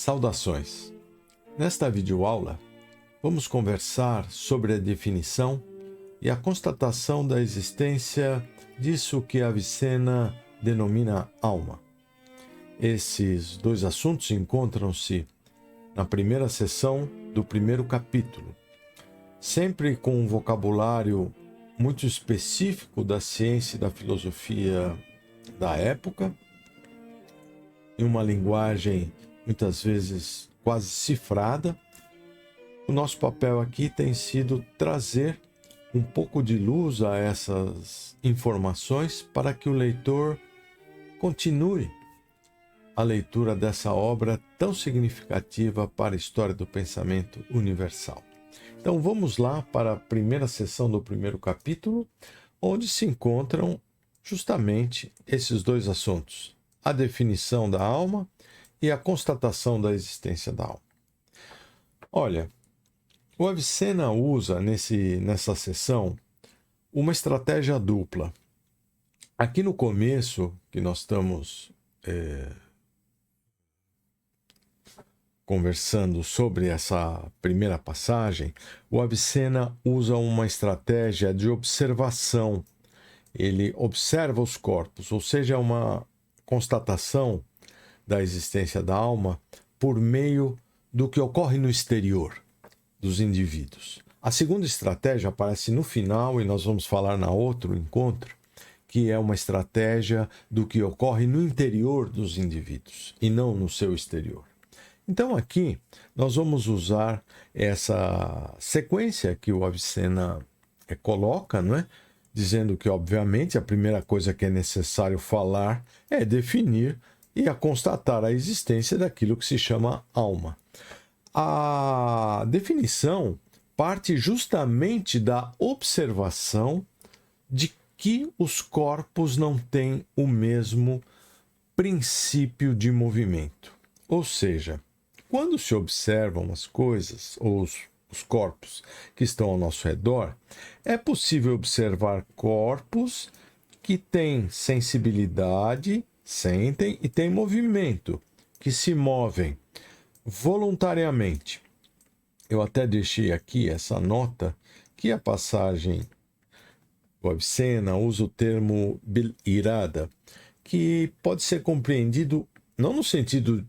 Saudações! Nesta videoaula, vamos conversar sobre a definição e a constatação da existência disso que Avicena denomina alma. Esses dois assuntos encontram-se na primeira seção do primeiro capítulo, sempre com um vocabulário muito específico da ciência e da filosofia da época, em uma linguagem muitas vezes quase cifrada. O nosso papel aqui tem sido trazer um pouco de luz a essas informações para que o leitor continue a leitura dessa obra tão significativa para a história do pensamento universal. Então vamos lá para a primeira seção do primeiro capítulo, onde se encontram justamente esses dois assuntos: a definição da alma e a constatação da existência da alma. Olha, o Avicena usa nessa seção uma estratégia dupla. Aqui no começo, que nós estamos conversando sobre essa primeira passagem, o Avicena usa uma estratégia de observação. Ele observa os corpos, ou seja, uma constatação da existência da alma por meio do que ocorre no exterior dos indivíduos. A segunda estratégia aparece no final e nós vamos falar na outro encontro, que é uma estratégia do que ocorre no interior dos indivíduos e não no seu exterior. Então aqui nós vamos usar essa sequência que o Avicena coloca, não é? Dizendo que, obviamente, a primeira coisa que é necessário falar é definir e a constatar a existência daquilo que se chama alma. A definição parte justamente da observação de que os corpos não têm o mesmo princípio de movimento. Ou seja, quando se observam as coisas, ou os corpos que estão ao nosso redor, é possível observar corpos que têm sensibilidade, sentem e têm movimento, que se movem voluntariamente. Eu até deixei aqui essa nota que a passagem do Avicena usa o termo bil-irada, que pode ser compreendido não no sentido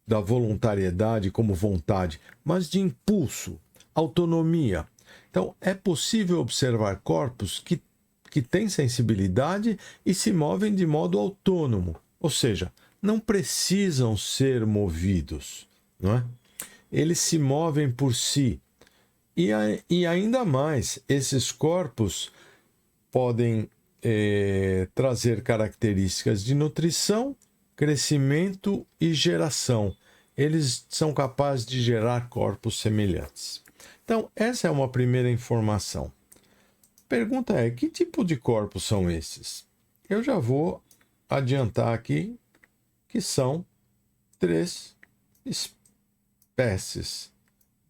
da voluntariedade como vontade, mas de impulso, autonomia. Então, é possível observar corpos que têm sensibilidade e se movem de modo autônomo, ou seja, não precisam ser movidos, não é? Eles se movem por si. E ainda mais, esses corpos podem trazer características de nutrição, crescimento e geração. Eles são capazes de gerar corpos semelhantes. Então, essa é uma primeira informação. Pergunta é: que tipo de corpos são esses? Eu já vou adiantar aqui que são 3 espécies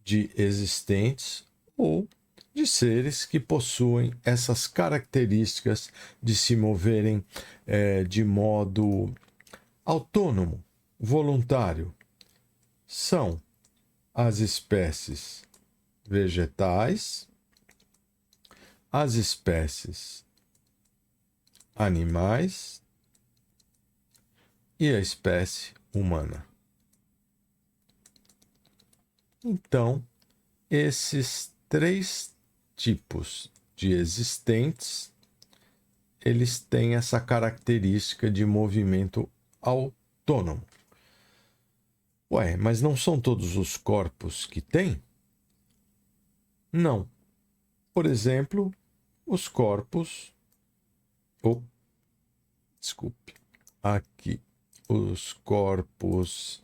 de existentes ou de seres que possuem essas características de se moverem de modo autônomo, voluntário. São as espécies vegetais, as espécies animais e a espécie humana. Então, esses 3 tipos de existentes, eles têm essa característica de movimento autônomo. Ué, mas não são todos os corpos que têm? Não. Por exemplo, os corpos... desculpe. Aqui, os corpos...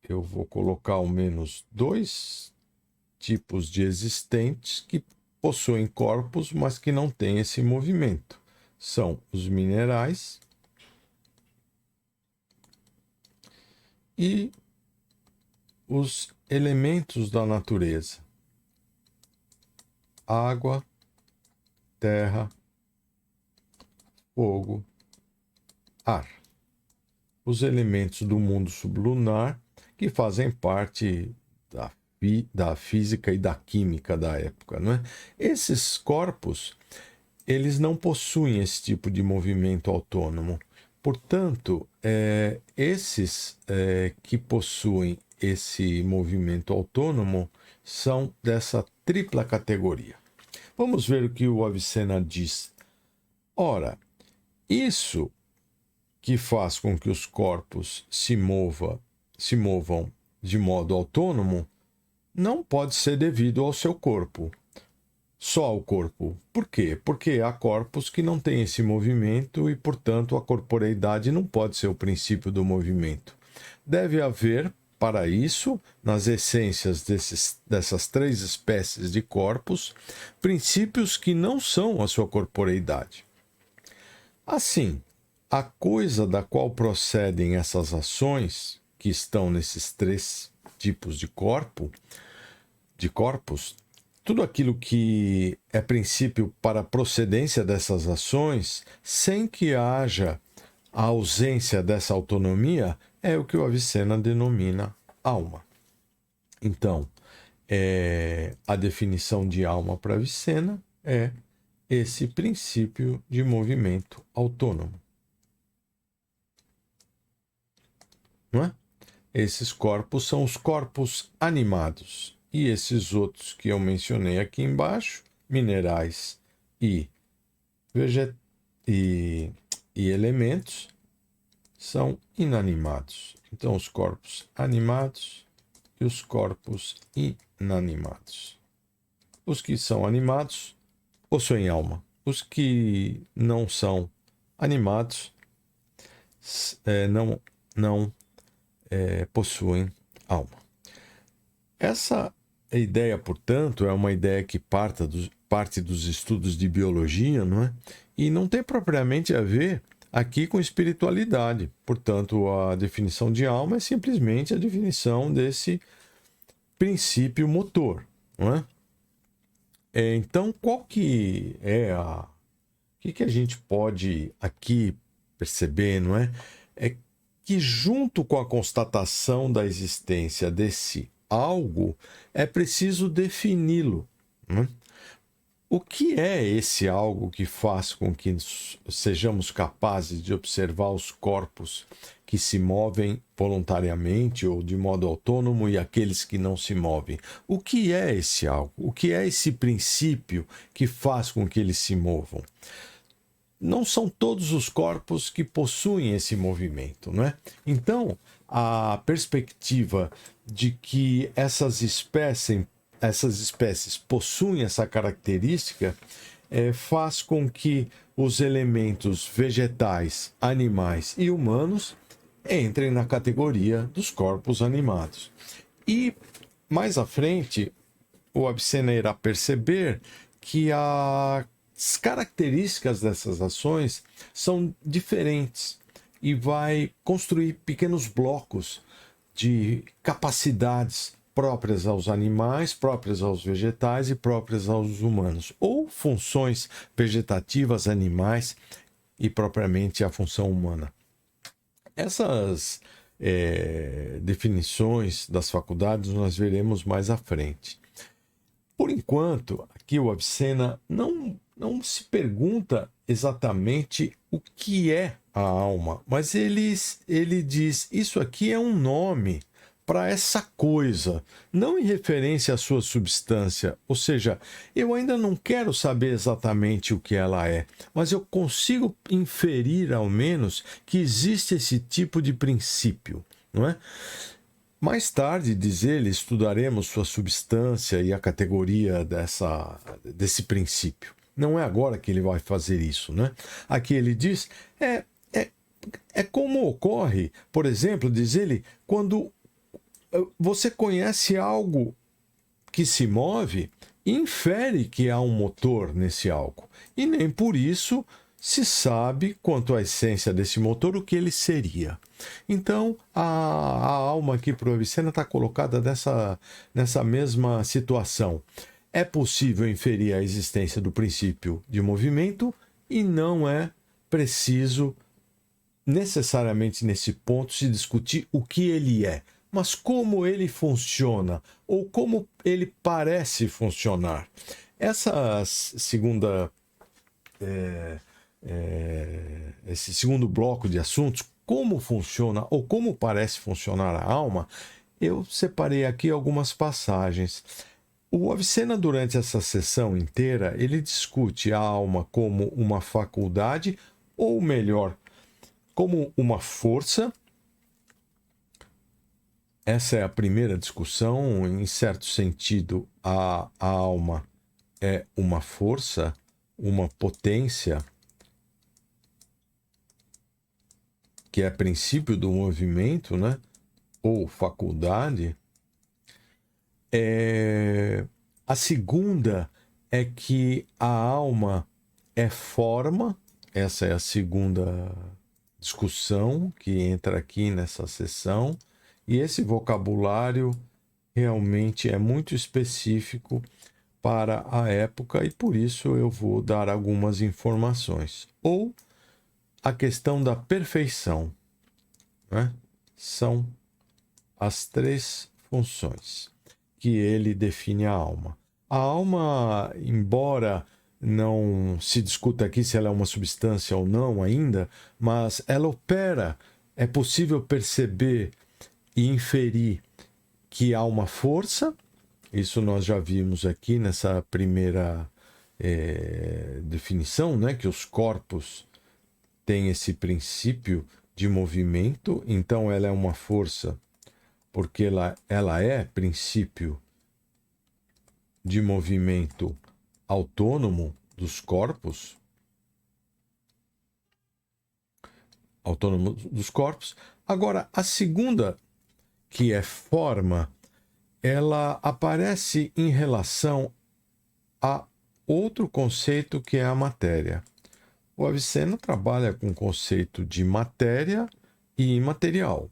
Eu vou colocar ao menos 2 tipos de existentes que possuem corpos, mas que não têm esse movimento. São os minerais e os elementos da natureza: água, terra, fogo, ar. os elementos do mundo sublunar que fazem parte da física e da química da época, não é? Esses corpos, eles não possuem esse tipo de movimento autônomo. Portanto, esses que possuem esse movimento autônomo são dessa tripla categoria. Vamos ver o que o Avicena diz. Ora, isso que faz com que os corpos se movam de modo autônomo não pode ser devido ao seu corpo, só ao corpo. Por quê? Porque há corpos que não têm esse movimento e, portanto, a corporeidade não pode ser o princípio do movimento. Deve haver, para isso, nas essências dessas três espécies de corpos, princípios que não são a sua corporeidade. Assim, a coisa da qual procedem essas ações, que estão nesses três tipos de corpos, tudo aquilo que é princípio para a procedência dessas ações, sem que haja a ausência dessa autonomia, é o que o Avicena denomina alma. Então, a definição de alma para Avicena é esse princípio de movimento autônomo. Não é? Esses corpos são os corpos animados. E esses outros que eu mencionei aqui embaixo, minerais e elementos, são inanimados. Então, os corpos animados e os corpos inanimados. Os que são animados possuem alma. Os que não são animados não possuem alma. Essa ideia, portanto, é uma ideia que parte dos estudos de biologia, não é? E não tem propriamente a ver aqui com espiritualidade. Portanto, a definição de alma é simplesmente a definição desse princípio motor, não é? Então, qual que é o que a gente pode aqui perceber, não é? É que junto com a constatação da existência desse algo, é preciso defini-lo, né? O que é esse algo que faz com que sejamos capazes de observar os corpos que se movem voluntariamente ou de modo autônomo e aqueles que não se movem? O que é esse algo? O que é esse princípio que faz com que eles se movam? Não são todos os corpos que possuem esse movimento, não é? Então, a perspectiva de que essas espécies possuem essa característica faz com que os elementos vegetais, animais e humanos entrem na categoria dos corpos animados. E mais à frente, o Avicena irá perceber que as características dessas ações são diferentes e vai construir pequenos blocos de capacidades próprias aos animais, próprias aos vegetais e próprias aos humanos, ou funções vegetativas, animais e propriamente a função humana. Essas definições das faculdades nós veremos mais à frente. Por enquanto, aqui o Avicena não se pergunta exatamente o que é a alma, mas ele diz, isso aqui é um nome para essa coisa, não em referência à sua substância, ou seja, eu ainda não quero saber exatamente o que ela é, mas eu consigo inferir ao menos que existe esse tipo de princípio, não é? Mais tarde, diz ele, estudaremos sua substância e a categoria desse princípio. Não é agora que ele vai fazer isso, né? Aqui ele diz, é como ocorre, por exemplo, diz ele, quando você conhece algo que se move, infere que há um motor nesse algo. E nem por isso se sabe quanto à essência desse motor, o que ele seria. Então, a alma aqui para o Avicena está colocada nessa mesma situação. É possível inferir a existência do princípio de movimento e não é preciso necessariamente nesse ponto se discutir o que ele é, mas como ele funciona ou como ele parece funcionar. Essa segunda esse segundo bloco de assuntos, como funciona ou como parece funcionar a alma, eu separei aqui algumas passagens. O Avicena, durante essa sessão inteira, ele discute a alma como uma faculdade, ou melhor, como uma força. Essa é a primeira discussão. Em certo sentido, a alma é uma força, uma potência, que é princípio do movimento, né? Ou faculdade. A segunda é que a alma é forma. Essa é a segunda discussão que entra aqui nessa sessão. E esse vocabulário realmente é muito específico para a época e por isso eu vou dar algumas informações. Ou a questão da perfeição, né? São as 3 funções que ele define a alma. A alma, embora não se discuta aqui se ela é uma substância ou não ainda, mas ela opera, é possível perceber e inferir que há uma força. Isso nós já vimos aqui nessa primeira definição, né? Que os corpos têm esse princípio de movimento, então ela é uma força porque ela é princípio de movimento autônomo dos corpos. Autônomo dos corpos. Agora, a segunda, que é forma, ela aparece em relação a outro conceito que é a matéria. O Avicena trabalha com o conceito de matéria e imaterial.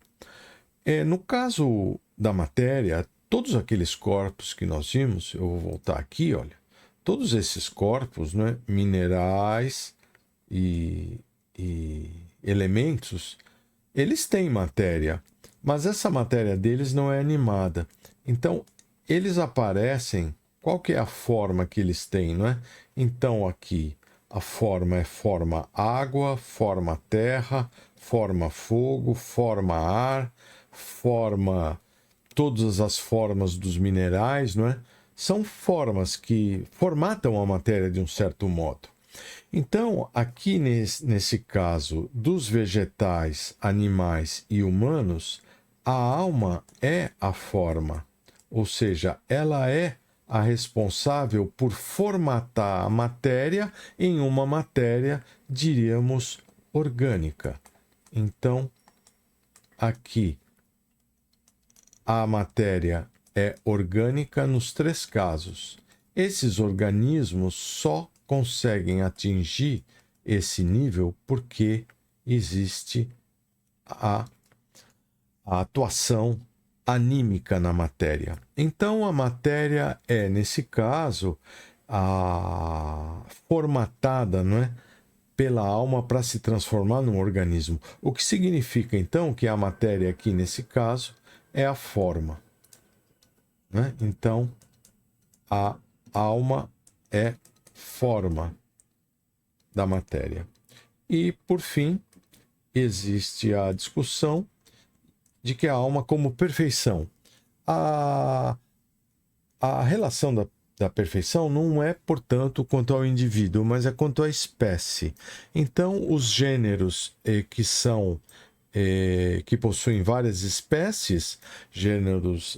No caso da matéria, todos aqueles corpos que nós vimos, eu vou voltar aqui, olha, todos esses corpos, né, minerais e elementos, eles têm matéria, mas essa matéria deles não é animada. Então, eles aparecem, qual que é a forma que eles têm, não é? Então, aqui, a forma é forma água, forma terra, forma fogo, forma ar, forma todas as formas dos minerais, não é? São formas que formatam a matéria de um certo modo. Então, aqui nesse caso dos vegetais, animais e humanos, a alma é a forma, ou seja, ela é a responsável por formatar a matéria em uma matéria, diríamos, orgânica. Então, aqui, a matéria é orgânica nos 3 casos. Esses organismos só conseguem atingir esse nível porque existe a atuação anímica na matéria. Então, a matéria é, nesse caso, formatada, não é? Pela alma para se transformar num organismo. O que significa, então, que a matéria aqui, nesse caso, é a forma, né? Então, a alma é forma da matéria. E, por fim, existe a discussão de que a alma como perfeição. A relação da perfeição não é, portanto, quanto ao indivíduo, mas é quanto à espécie. Então, os gêneros que possuem várias espécies, gêneros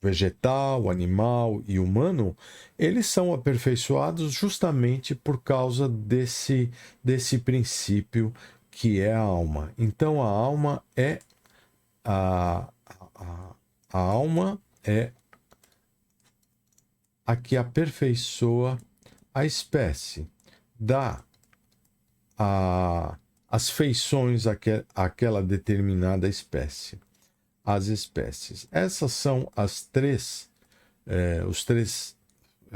vegetal, animal e humano, eles são aperfeiçoados justamente por causa desse princípio que é a alma. Então, a alma é a alma é a que aperfeiçoa a espécie, dá as feições àquela determinada espécie. As espécies. Essas são os 3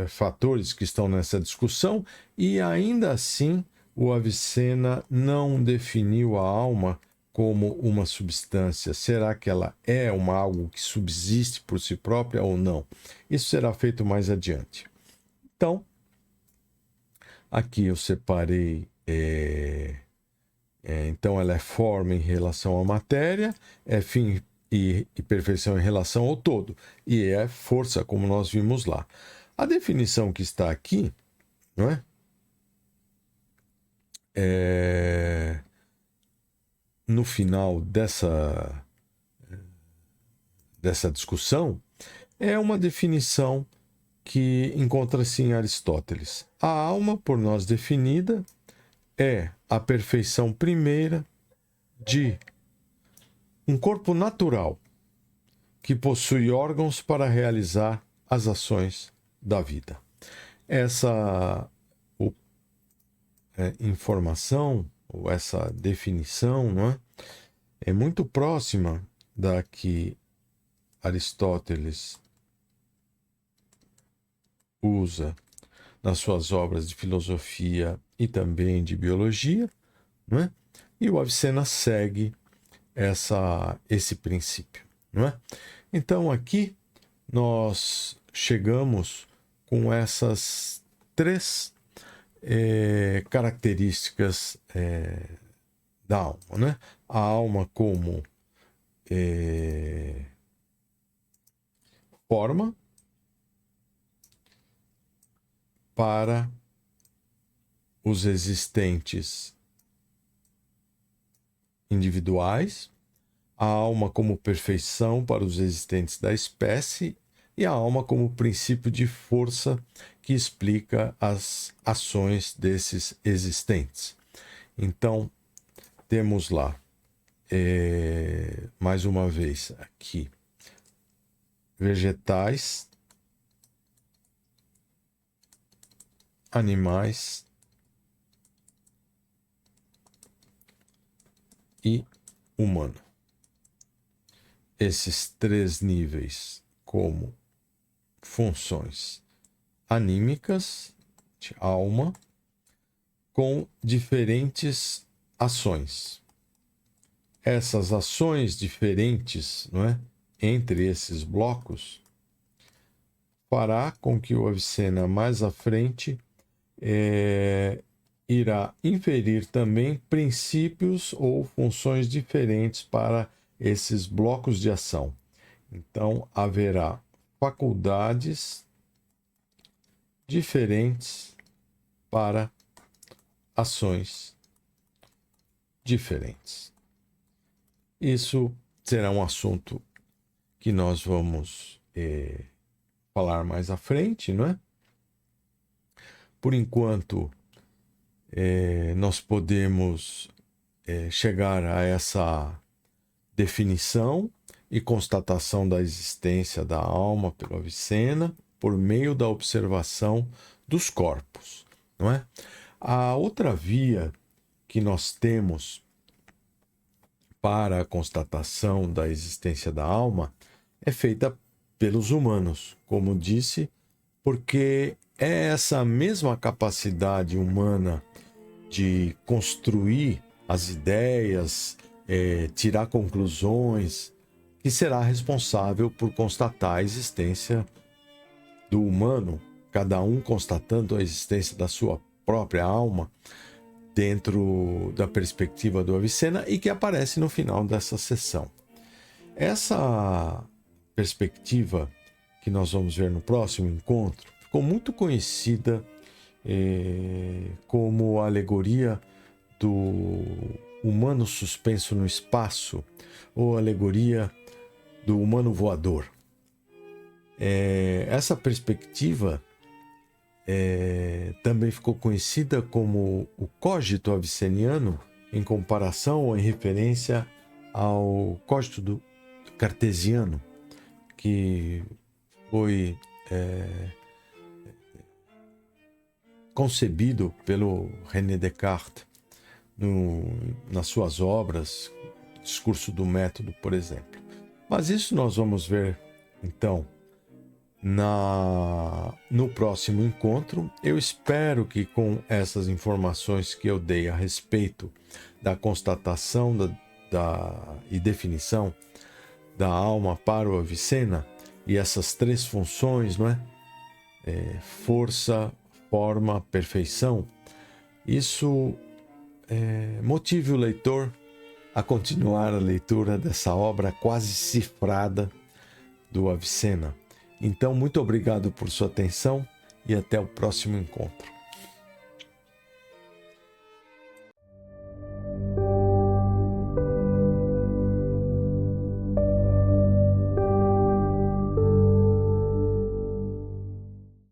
fatores que estão nessa discussão, e ainda assim o Avicena não definiu a alma como uma substância. Será que ela é algo que subsiste por si própria ou não? Isso será feito mais adiante. Então, aqui eu separei. Então, ela é forma em relação à matéria, é fim e perfeição em relação ao todo, e é força, como nós vimos lá. A definição que está aqui, não é? No final dessa discussão, é uma definição que encontra-se em Aristóteles. A alma, por nós definida, é a perfeição primeira de um corpo natural que possui órgãos para realizar as ações da vida. Essa informação, ou essa definição, não é? É muito próxima da que Aristóteles usa nas suas obras de filosofia e também de biologia, não é? E o Avicena segue esse princípio, não é? Então aqui nós chegamos com essas três características da alma, né? A alma como forma para os existentes individuais, a alma como perfeição para os existentes da espécie e a alma como princípio de força que explica as ações desses existentes. Então, temos lá, mais uma vez aqui, vegetais, animais e humano. Esses três níveis como funções anímicas de alma com diferentes ações. Essas ações diferentes, não é, entre esses blocos fará com que o Avicena mais à frente irá inferir também princípios ou funções diferentes para esses blocos de ação. Então, haverá faculdades diferentes para ações diferentes. Isso será um assunto que nós vamos falar mais à frente, não é? Por enquanto, nós podemos chegar a essa definição e constatação da existência da alma pelo Avicena por meio da observação dos corpos, não é? A outra via que nós temos para a constatação da existência da alma é feita pelos humanos, como disse, porque é essa mesma capacidade humana de construir as ideias, tirar conclusões, que será responsável por constatar a existência do humano, cada um constatando a existência da sua própria alma dentro da perspectiva do Avicena e que aparece no final dessa sessão. Essa perspectiva que nós vamos ver no próximo encontro ficou muito conhecida como a alegoria do humano suspenso no espaço ou alegoria do humano voador. Essa perspectiva também ficou conhecida como o cogito aviceniano, em comparação ou em referência ao cogito cartesiano, que foi concebido pelo René Descartes nas suas obras, Discurso do Método, por exemplo. Mas isso nós vamos ver, então, no próximo encontro. Eu espero que com essas informações que eu dei a respeito da constatação e definição da alma para o Avicena e essas três funções, não é? Força, forma, perfeição, isso motive o leitor a continuar a leitura dessa obra quase cifrada do Avicena. Então, muito obrigado por sua atenção e até o próximo encontro.